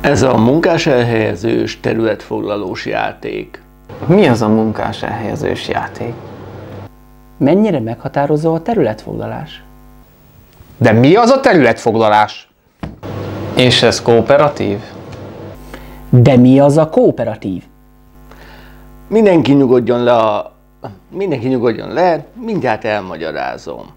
Ez a munkás elhelyezős területfoglalós játék. Mi az a munkás elhelyezős játék? Mennyire meghatározó a területfoglalás? De mi az a területfoglalás? És ez kooperatív? De mi az a kooperatív? Mindenki nyugodjon le, mindjárt elmagyarázom.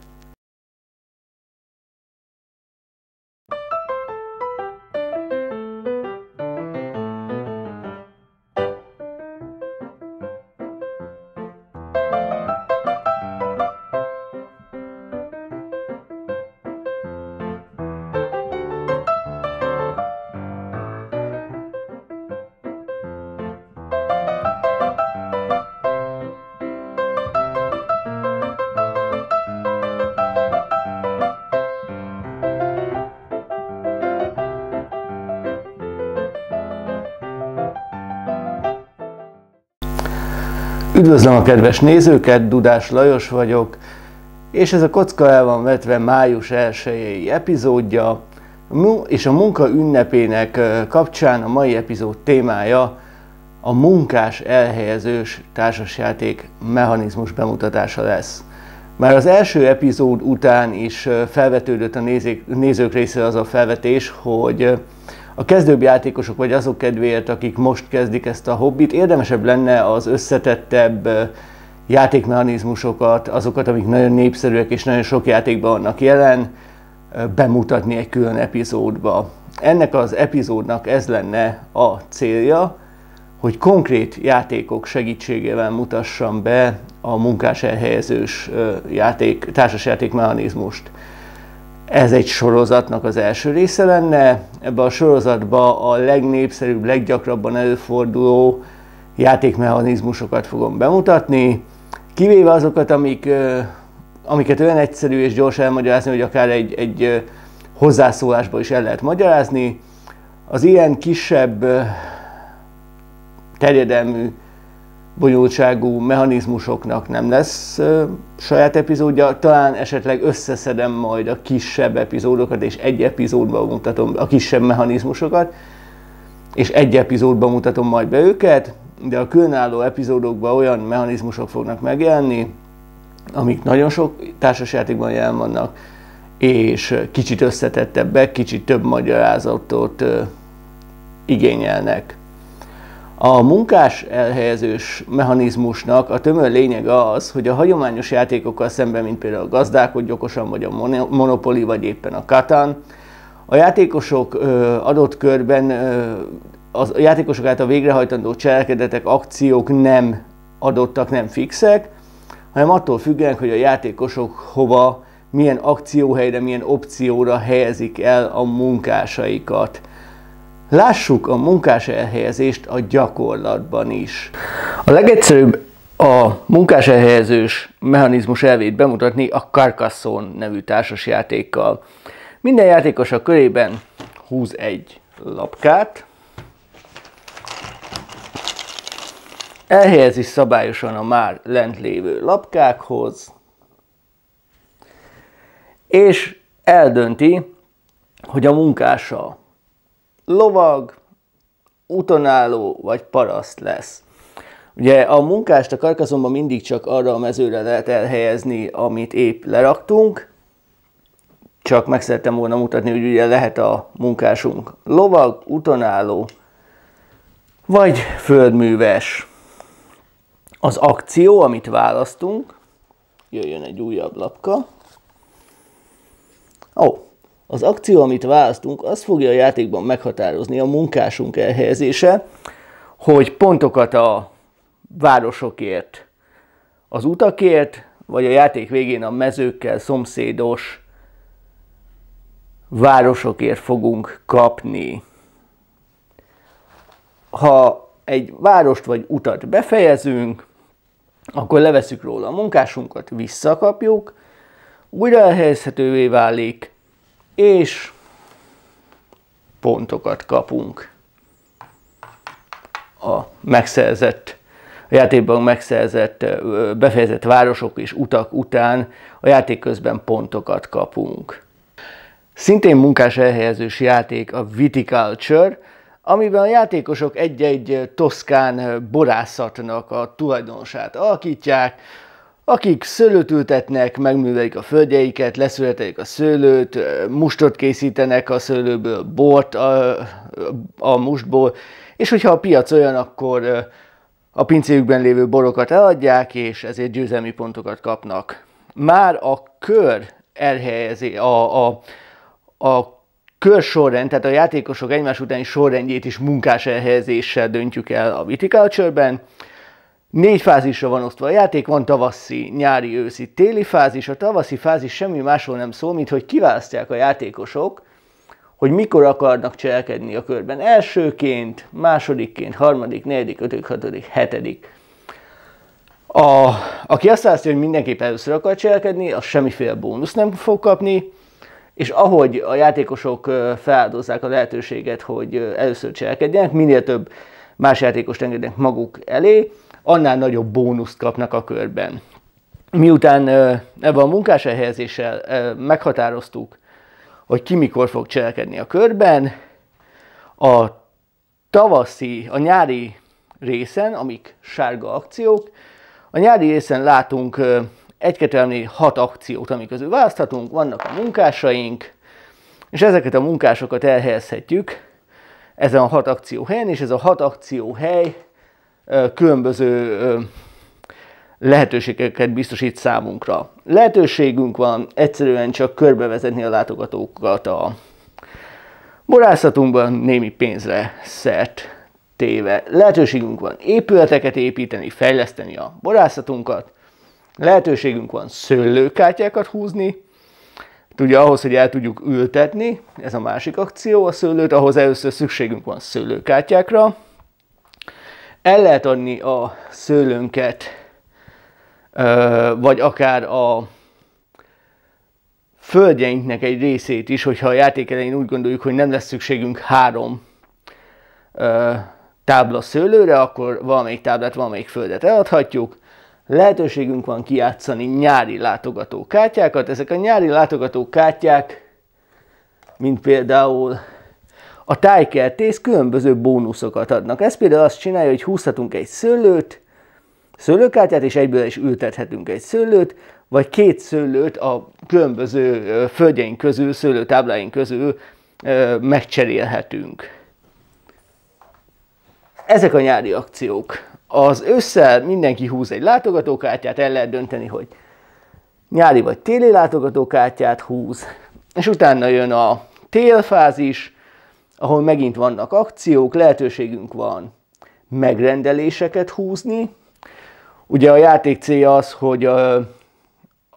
Üdvözlöm a kedves nézőket, Dudás Lajos vagyok, és ez a Kocka el van vetve május 1-i epizódja, és a munka ünnepének kapcsán a mai epizód témája a munkás elhelyezős társasjáték mechanizmus bemutatása lesz. Már az első epizód után is felvetődött a nézők részéről az a felvetés, hogy a kezdőbb játékosok, vagy azok kedvéért, akik most kezdik ezt a hobbit, érdemesebb lenne az összetettebb játékmechanizmusokat, azokat, amik nagyon népszerűek és nagyon sok játékban vannak jelen, bemutatni egy külön epizódba. Ennek az epizódnak ez lenne a célja, hogy konkrét játékok segítségével mutassam be a munkás elhelyezős társasjáték mechanizmust. Ez egy sorozatnak az első része lenne. Ebben a sorozatban a legnépszerűbb, leggyakrabban előforduló játékmechanizmusokat fogom bemutatni, kivéve azokat, amiket olyan egyszerű és gyors elmagyarázni, hogy akár egy hozzászólásban is el lehet magyarázni. Az ilyen kisebb terjedelmű, bonyolultságú mechanizmusoknak nem lesz saját epizódja, talán esetleg összeszedem majd a kisebb epizódokat, és egy epizódban mutatom a kisebb mechanizmusokat, és egy epizódban mutatom majd be őket, de a különálló epizódokban olyan mechanizmusok fognak megjelenni, amik nagyon sok társasjátékban jelen vannak, és kicsit összetettebbek, kicsit több magyarázatot igényelnek. A munkás elhelyezős mechanizmusnak a tömör lényege az, hogy a hagyományos játékokkal szemben, mint például a Gazdálkodj okosan, vagy a Monopoly, vagy éppen a Catan, a játékosok adott körben, a játékosok által végrehajtandó cselekedetek, akciók nem adottak, nem fixek, hanem attól függenek, hogy a játékosok hova, milyen akcióhelyre, milyen opcióra helyezik el a munkásaikat. Lássuk a munkás elhelyezést a gyakorlatban is. A legegyszerűbb a munkás elhelyezős mechanizmus elvét bemutatni a Carcassonne nevű társasjátékkal. Minden játékos a körében húz egy lapkát, elhelyezi szabályosan a már lent lévő lapkákhoz, és eldönti, hogy a munkása lovag, útonálló vagy paraszt lesz. Ugye a munkást a Carcassonne-ban mindig csak arra a mezőre lehet elhelyezni, amit épp leraktunk. Csak meg szerettem volna mutatni, hogy ugye lehet a munkásunk lovag, útonálló vagy földműves. Az akció, amit választunk, jöjjön egy újabb lapka. Az akció, amit választunk, az fogja a játékban meghatározni a munkásunk elhelyezése, hogy pontokat a városokért, az utakért, vagy a játék végén a mezőkkel szomszédos városokért fogunk kapni. Ha egy várost vagy utat befejezünk, akkor levesszük róla a munkásunkat, visszakapjuk, újra elhelyezhetővé válik, és pontokat kapunk a játékban megszerzett, befejezett városok és utak után a játék közben pontokat kapunk. Szintén munkás elhelyezős játék a Viticulture, amiben a játékosok egy-egy toszkán borászatnak a tulajdonosát alakítják, akik szőlőt ültetnek, megművelik a földjeiket, leszületelik a szőlőt, mustot készítenek a szőlőből, bort a mustból, és hogyha a piac olyan, akkor a pincéjükben lévő borokat eladják, és ezért győzelmi pontokat kapnak. Már a kör elhelyezi, a körsorrend, tehát a játékosok egymás utáni sorrendjét is munkás elhelyezéssel döntjük el a Viticulture-ben. 4 fázisra van osztva a játék, van tavaszi, nyári, őszi, téli fázis. A tavaszi fázis semmi másról nem szól, mint hogy kiválasztják a játékosok, hogy mikor akarnak cselekedni a körben. Elsőként, másodikként, harmadik, negyedik, ötödik, hatodik, hetedik. Aki azt választja, hogy mindenképp először akar cselekedni, az semmiféle bónusz nem fog kapni, és ahogy a játékosok feláldozzák a lehetőséget, hogy először cselekedjenek, minél több más játékost engednek maguk elé, annál nagyobb bónuszt kapnak a körben. Miután ebben a munkás elhelyezéssel meghatároztuk, hogy ki mikor fog cselekedni a körben, a nyári részen, amik sárga akciók, a nyári részen látunk 1-2-3-4-6 akciót, amik közül választhatunk, vannak a munkásaink, és ezeket a munkásokat elhelyezhetjük ezen a 6 akcióhelyen, és ez a 6 akcióhely különböző lehetőségeket biztosít számunkra. Lehetőségünk van egyszerűen csak körbevezetni a látogatókat a borászatunkban, némi pénzre szert téve. Lehetőségünk van épületeket építeni, fejleszteni a borászatunkat. Lehetőségünk van szőlőkártyákat húzni. Ugye ahhoz, hogy el tudjuk ültetni, ez a másik akció, a szőlőt, ahhoz először szükségünk van szőlőkártyákra. El lehet adni a szőlőnket, vagy akár a földjeinknek egy részét is, hogyha a játék elején úgy gondoljuk, hogy nem lesz szükségünk 3 tábla szőlőre, akkor valamelyik táblát, valamelyik földet eladhatjuk. Lehetőségünk van kijátszani nyári látogatókártyákat. Ezek a nyári látogatókártyák, mint például a tájkertész, különböző bónuszokat adnak. Ez például azt csinálja, hogy húzhatunk egy szőlőkártyát, és egyből is ültethetünk egy szőlőt, vagy 2 szőlőt a különböző földjeink közül, szőlőtábláink közül megcserélhetünk. Ezek a nyári akciók. Az ősszel mindenki húz egy látogatókártyát, el lehet dönteni, hogy nyári vagy téli látogatókártyát húz, és utána jön a télfázis, ahol megint vannak akciók, lehetőségünk van megrendeléseket húzni. Ugye a játék célja az, hogy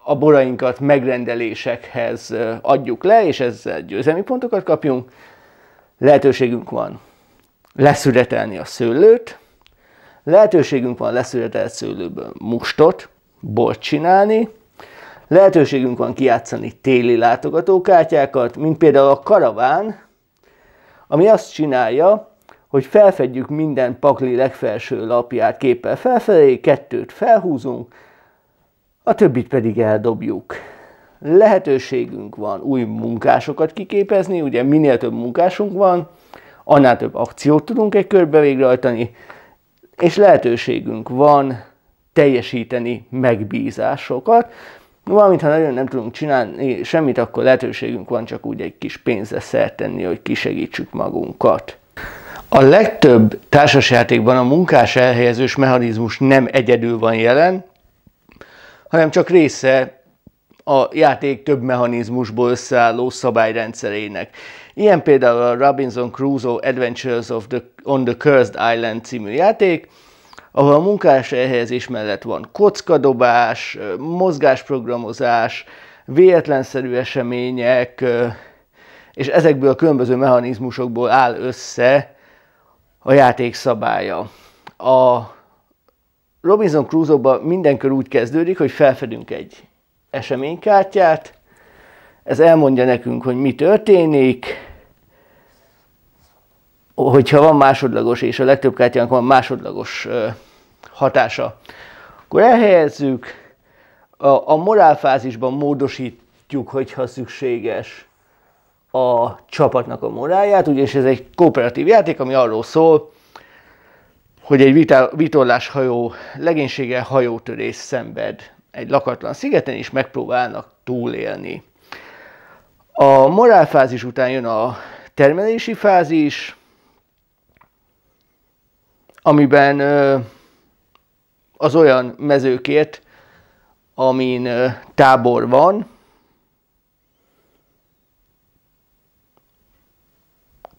a borainkat megrendelésekhez adjuk le, és ezzel győzelmi pontokat kapjunk. Lehetőségünk van leszületelni a szőlőt, lehetőségünk van leszületelt szőlőből mustot, bort csinálni, lehetőségünk van kijátszani téli látogatókártyákat, mint például a karaván, ami azt csinálja, hogy felfedjük minden pakli legfelső lapját képpel felfelé, 2-t felhúzunk, a többit pedig eldobjuk. Lehetőségünk van új munkásokat kiképezni, ugye minél több munkásunk van, annál több akciót tudunk egy körbe végrehajtani, és lehetőségünk van teljesíteni megbízásokat. Valamint, ha nagyon nem tudunk csinálni semmit, akkor lehetőségünk van csak úgy egy kis pénzre szert tenni, hogy kisegítsük magunkat. A legtöbb társasjátékban a munkás elhelyezős mechanizmus nem egyedül van jelen, hanem csak része a játék több mechanizmusból összeálló szabályrendszerének. Ilyen például a Robinson Crusoe Adventures on the Cursed Island című játék, ahol a munkás elhelyezés mellett van kockadobás, mozgásprogramozás, véletlenszerű események, és ezekből a különböző mechanizmusokból áll össze a játék szabálya. A Robinson Crusoe-ban minden kör úgy kezdődik, hogy felfedünk egy eseménykártyát, ez elmondja nekünk, hogy mi történik, hogyha van másodlagos, és a legtöbb kártyának van másodlagos hatása, akkor elhelyezzük, a morálfázisban módosítjuk, hogyha szükséges a csapatnak a morálját, ugyanis ez egy kooperatív játék, ami arról szól, hogy egy vitorláshajó legénysége hajótörés szenved egy lakatlan szigeten, és megpróbálnak túlélni. A morálfázis után jön a termelési fázis, amiben az olyan mezőkért, amin tábor van,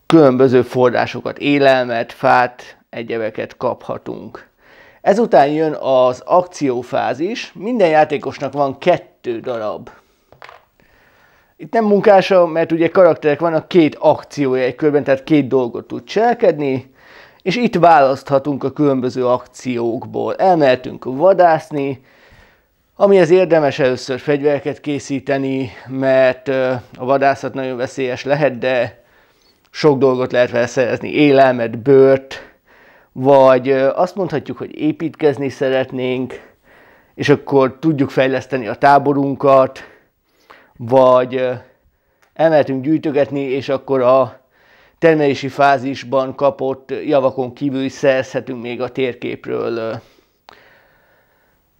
különböző forrásokat, élelmet, fát, egyebeket kaphatunk. Ezután jön az akciófázis, minden játékosnak van 2 darab. Itt nem munkása, mert ugye karakterek vannak, 2 akciója egy körben, tehát 2 dolgot tud cselekedni, és itt választhatunk a különböző akciókból. Elmehetünk vadászni, amihez érdemes először fegyvereket készíteni, mert a vadászat nagyon veszélyes lehet, de sok dolgot lehet vele szerezni, élelmet, bőrt, vagy azt mondhatjuk, hogy építkezni szeretnénk, és akkor tudjuk fejleszteni a táborunkat, vagy elmehetünk gyűjtögetni, és akkor a termelési fázisban kapott javakon kívül is szerezhetünk még a térképről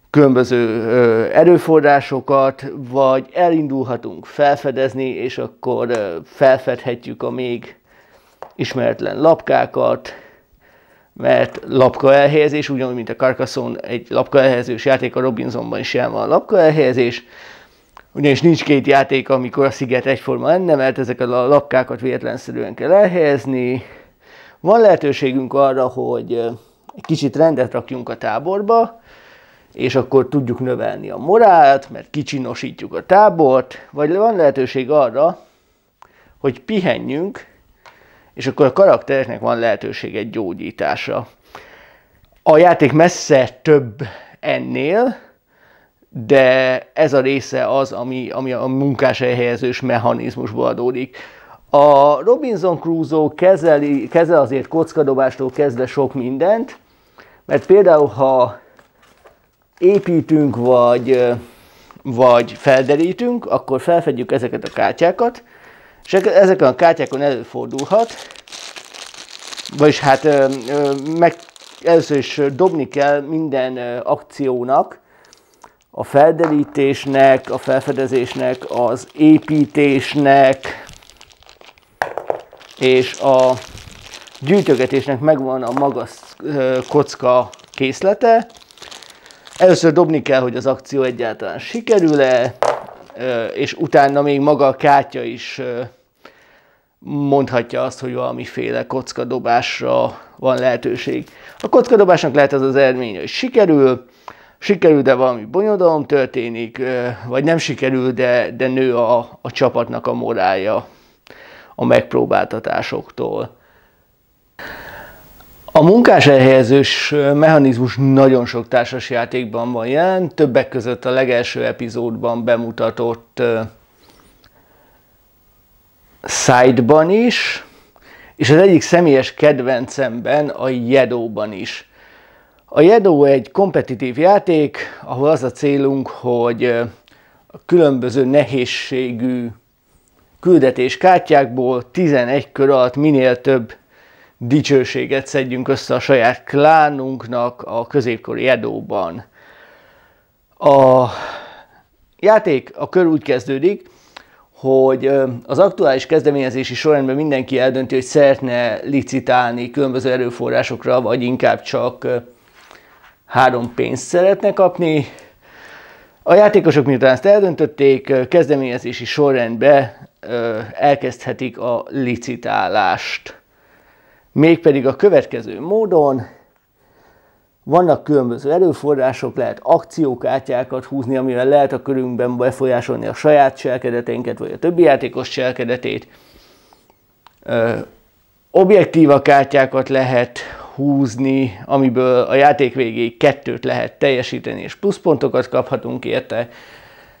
különböző erőforrásokat, vagy elindulhatunk felfedezni, és akkor felfedhetjük a még ismeretlen lapkákat, mert lapka elhelyezés, ugyanúgy, mint a Carcassonne egy lapka elhelyezős játék, a Robinsonban is jelen van a lapka elhelyezés, ugyanis nincs 2 játék, amikor a sziget egyforma lenne, mert ezeket a lapkákat véletlenszerűen kell elhelyezni. Van lehetőségünk arra, hogy egy kicsit rendet rakjunk a táborba, és akkor tudjuk növelni a morált, mert kicsinosítjuk a tábort, vagy van lehetőség arra, hogy pihenjünk, és akkor a karaktereknek van lehetőség egy gyógyításra. A játék messze több ennél, de ez a része az, ami a munkáshelyhelyezős mechanizmusból adódik. A Robinson Crusoe kezel azért kockadobástól kezdve sok mindent, mert például ha építünk vagy felderítünk, akkor felfedjük ezeket a kártyákat, és ezeken a kártyákon előfordulhat, vagyis hát először is dobni kell minden akciónak, a felderítésnek, a felfedezésnek, az építésnek és a gyűjtögetésnek megvan a maga kocka készlete. Először dobni kell, hogy az akció egyáltalán sikerül-e, és utána még maga a kártya is mondhatja azt, hogy valamiféle kockadobásra van lehetőség. A kockadobásnak lehet az az eredménye, hogy sikerül, de valami bonyodalom történik, vagy nem sikerül, de nő a csapatnak a morálja a megpróbáltatásoktól. A munkáselhelyezős mechanizmus nagyon sok társasjátékban van jelen, többek között a legelső epizódban bemutatott Side-ban is, és az egyik személyes kedvencemben, a Jedóban is. A Jedó egy kompetitív játék, ahol az a célunk, hogy a különböző nehézségű küldetéskártyákból 11 kör alatt minél több dicsőséget szedjünk össze a saját klánunknak a középkori Jedóban. A játék, a kör úgy kezdődik, hogy az aktuális kezdeményezési sorrendben mindenki eldönti, hogy szeretne licitálni különböző erőforrásokra, vagy inkább csak 3 pénzt szeretne kapni. A játékosok miután ezt eldöntötték, kezdeményezési sorrendben elkezdhetik a licitálást. Mégpedig a következő módon: vannak különböző erőforrások, lehet akciókártyákat húzni, amivel lehet a körünkben befolyásolni a saját cselekedeteinket, vagy a többi játékos cselekedetét. Objektíva kártyákat lehet húzni, amiből a játék végéig 2-t lehet teljesíteni, és pluszpontokat kaphatunk érte.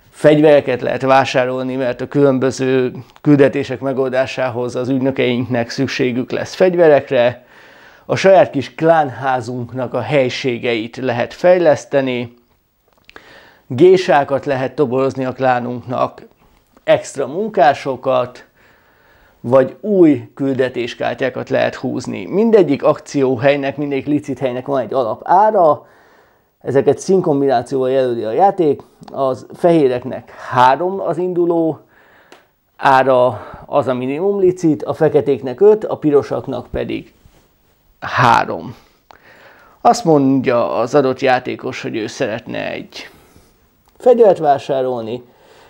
Fegyvereket lehet vásárolni, mert a különböző küldetések megoldásához az ügynökeinknek szükségük lesz fegyverekre. A saját kis klánházunknak a helységeit lehet fejleszteni. Gésákat lehet toborozni a klánunknak, extra munkásokat. vagy új küldetéskártyákat lehet húzni. Mindegyik akcióhelynek, mindegyik licithelynek van egy alapára, ezeket színkombinációval jelöli a játék, az fehéreknek 3 az induló ára, az a minimum licit, a feketéknek 5, a pirosaknak pedig 3. Azt mondja az adott játékos, hogy ő szeretne egy fegyvert vásárolni,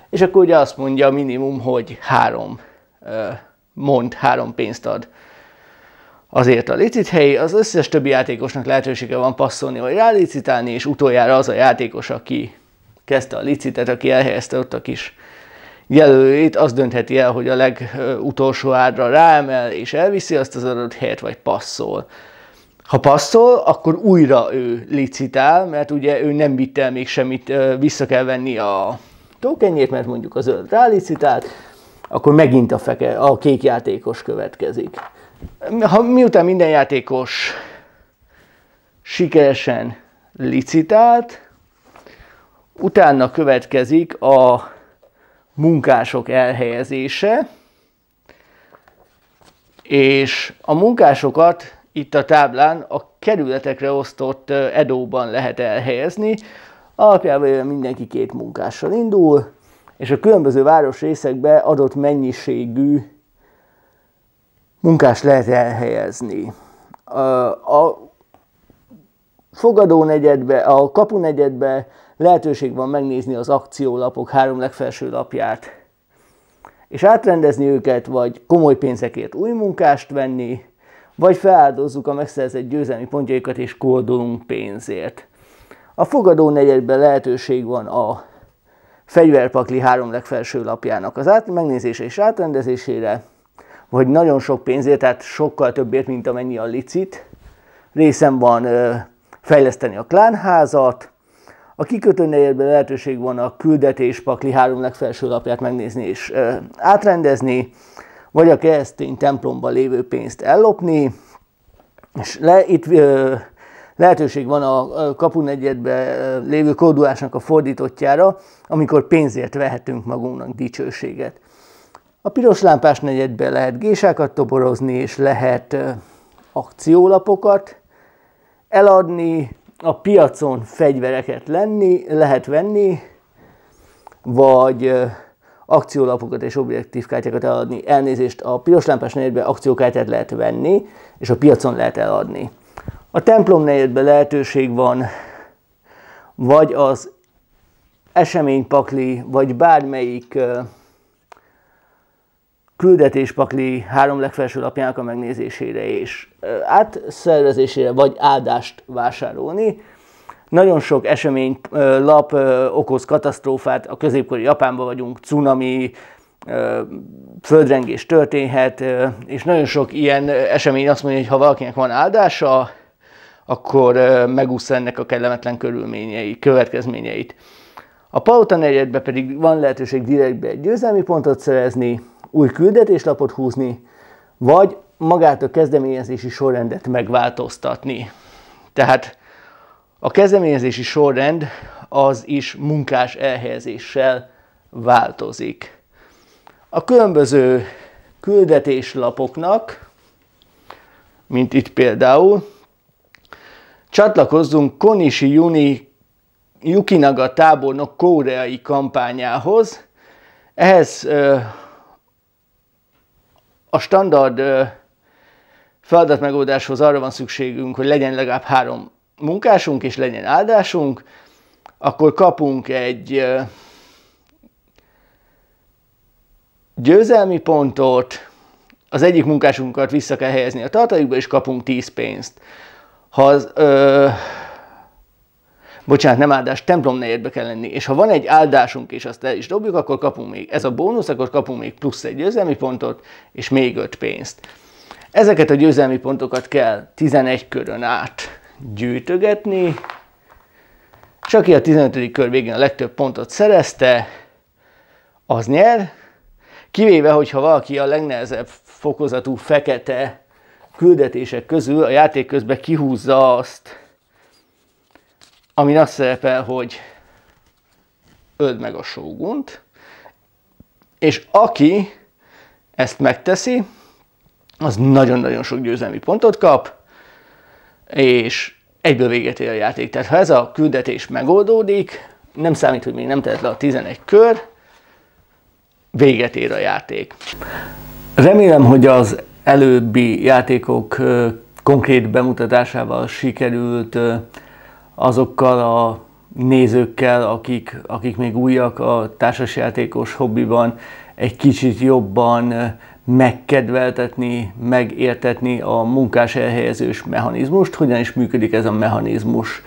és akkor ugye azt mondja a minimum, hogy 3 pénzt ad azért a licithely. Az összes többi játékosnak lehetősége van passzolni vagy rálicitálni, és utoljára az a játékos, aki kezdte a licitet, aki elhelyezte ott a kis jelölőjét, az döntheti el, hogy a legutolsó árra ráemel és elviszi azt az adott helyet, vagy passzol. Ha passzol, akkor újra ő licitál, mert ugye ő nem vitt el még semmit, vissza kell venni a tokenjét, mert mondjuk a zöld rálicitált, akkor megint a kék játékos következik. Miután minden játékos sikeresen licitált, utána következik a munkások elhelyezése, és a munkásokat itt a táblán a kerületekre osztott Edo-ban lehet elhelyezni. Alapjában mindenki 2 munkással indul, és a különböző városrészekbe adott mennyiségű munkást lehet elhelyezni. A fogadónegyedbe, a kapunegyedbe lehetőség van megnézni az akciólapok 3 legfelső lapját, és átrendezni őket, vagy komoly pénzekért új munkást venni, vagy feláldozzuk a megszerzett győzelmi pontjaikat és kódolunk pénzért. A fogadónegyedben lehetőség van a fegyverpakli 3 legfelső lapjának az megnézése és átrendezésére, vagy nagyon sok pénzért, tehát sokkal többért, mint amennyi a licit. Részen van fejleszteni a klánházat, a kikötőnegyedben lehetőség van a küldetéspakli 3 legfelső lapját megnézni és átrendezni, vagy a keresztény templomban lévő pénzt ellopni, és itt lehetőség van a kapunegyedben lévő kódulásnak a fordítottjára, amikor pénzért vehetünk magunknak dicsőséget. A piros lámpás negyedben lehet gésákat toborozni, és lehet akciólapokat eladni, a piacon fegyvereket lehet venni, vagy akciólapokat és objektívkártyákat eladni. Elnézést, a piros lámpás negyedben akciókártyát lehet venni, és a piacon lehet eladni. A templom negyedben lehetőség van, vagy az eseménypakli, vagy bármelyik küldetéspakli 3 legfelső lapjának a megnézésére és átszervezésére, vagy áldást vásárolni. Nagyon sok eseménylap okoz katasztrófát, a középkori Japánban vagyunk, cunami, földrengés történhet, és nagyon sok ilyen esemény azt mondja, hogy ha valakinek van áldása, akkor megúszza ennek a kellemetlen következményeit. A palota negyedben pedig van lehetőség direktbe egy győzelmi pontot szerezni, új küldetéslapot húzni, vagy magát a kezdeményezési sorrendet megváltoztatni. Tehát a kezdeményezési sorrend az is munkás elhelyezéssel változik. A különböző küldetéslapoknak, mint itt például, csatlakozzunk Konishi Yukinaga tábornok koreai kampányához. Ehhez a standard feladatmegoldáshoz arra van szükségünk, hogy legyen legalább 3 munkásunk és legyen áldásunk, akkor kapunk egy győzelmi pontot, az egyik munkásunkat vissza kell helyezni a tartalékba, és kapunk 10 pénzt. Ha az, bocsánat, nem áldás, templom negyedbe kell lenni, és ha van egy áldásunk, és azt el is dobjuk, akkor kapunk még, ez a bónusz, akkor kapunk még plusz egy győzelmi pontot, és még 5 pénzt. Ezeket a győzelmi pontokat kell 11 körön át gyűjtögetni, és aki a 15. kör végén a legtöbb pontot szerezte, az nyer, kivéve, hogyha valaki a legnehezebb fokozatú fekete küldetések közül a játék közben kihúzza azt, amin azt szerepel, hogy öld meg a sógunt, és aki ezt megteszi, az nagyon-nagyon sok győzelmi pontot kap, és egyből véget ér a játék. Tehát ha ez a küldetés megoldódik, nem számít, hogy még nem telt le a 11 kör, véget ér a játék. Remélem, hogy az előbbi játékok konkrét bemutatásával sikerült azokkal a nézőkkel, akik még újak a társasjátékos hobbiban, egy kicsit jobban megkedveltetni, megértetni a munkás elhelyezős mechanizmust, hogyan is működik ez a mechanizmus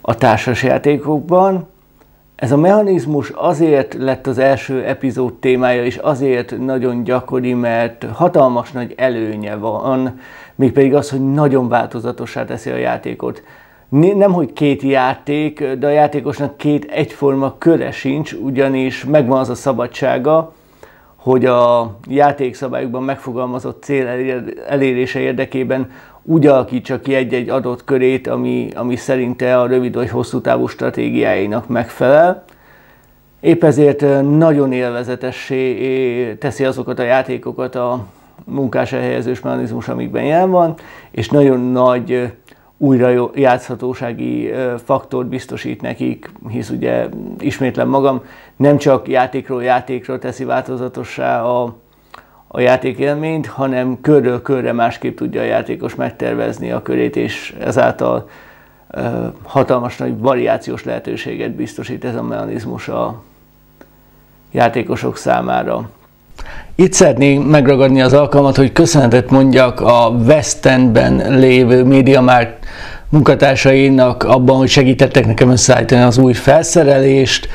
a társasjátékokban. Ez a mechanizmus azért lett az első epizód témája, és azért nagyon gyakori, mert hatalmas nagy előnye van, mégpedig az, hogy nagyon változatossá teszi a játékot. Nemhogy két játék, de a játékosnak két egyforma köre sincs, ugyanis megvan az a szabadsága, hogy a játékszabályokban megfogalmazott cél elérése érdekében úgy alakítsa ki egy-egy adott körét, ami szerinte a rövid vagy hosszú távú stratégiáinak megfelel. Épp ezért nagyon élvezetessé teszi azokat a játékokat a munkás elhelyezős mechanizmus, amikben jelen van, és nagyon nagy újrajátszhatósági faktort biztosít nekik, hisz ugye ismétlem magam, nem csak játékról játékra teszi változatossá a játékélményt, hanem körről körre másképp tudja a játékos megtervezni a körét, és ezáltal hatalmas nagy variációs lehetőséget biztosít ez a mechanizmus a játékosok számára. Itt szeretnék megragadni az alkalmat, hogy köszönetet mondjak a West Endben lévő MediaMarkt munkatársainak abban, hogy segítettek nekem összeállítani az új felszerelést,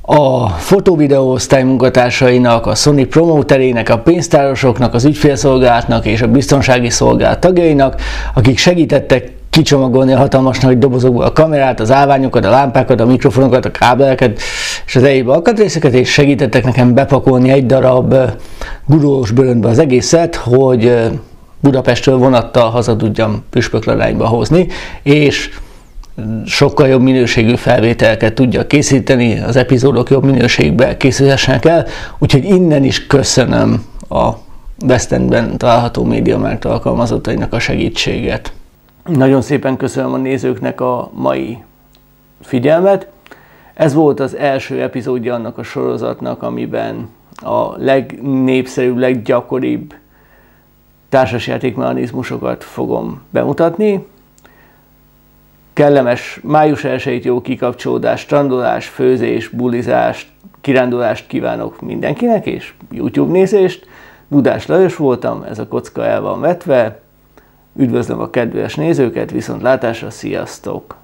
a fotóvideó osztály munkatársainak, a Sony promóterének, a pénztárosoknak, az ügyfélszolgálatnak és a biztonsági szolgálat tagjainak, akik segítettek kicsomagolni a hatalmas nagy dobozokból a kamerát, az állványokat, a lámpákat, a mikrofonokat, a kábeleket és az egyéb alkatrészeket, és segítettek nekem bepakolni egy darab gurulós bőröntbe az egészet, hogy Budapestről vonattal haza tudjam püspökladányba hozni, és sokkal jobb minőségű felvételeket tudja készíteni, az epizódok jobb minőségben készülhessenek el, úgyhogy innen is köszönöm a West Endben található MediaMarkt alkalmazottainak a segítséget. Nagyon szépen köszönöm a nézőknek a mai figyelmet. Ez volt az első epizódja annak a sorozatnak, amiben a legnépszerűbb, leggyakoribb társasjátékmechanizmusokat fogom bemutatni. Kellemes május 1-ét, jó kikapcsolódást, strandolás, főzés, bulizást, kirándulást kívánok mindenkinek, és YouTube nézést. Dudás Lajos voltam, ez a kocka el van vetve. Üdvözlöm a kedves nézőket, viszontlátásra, sziasztok!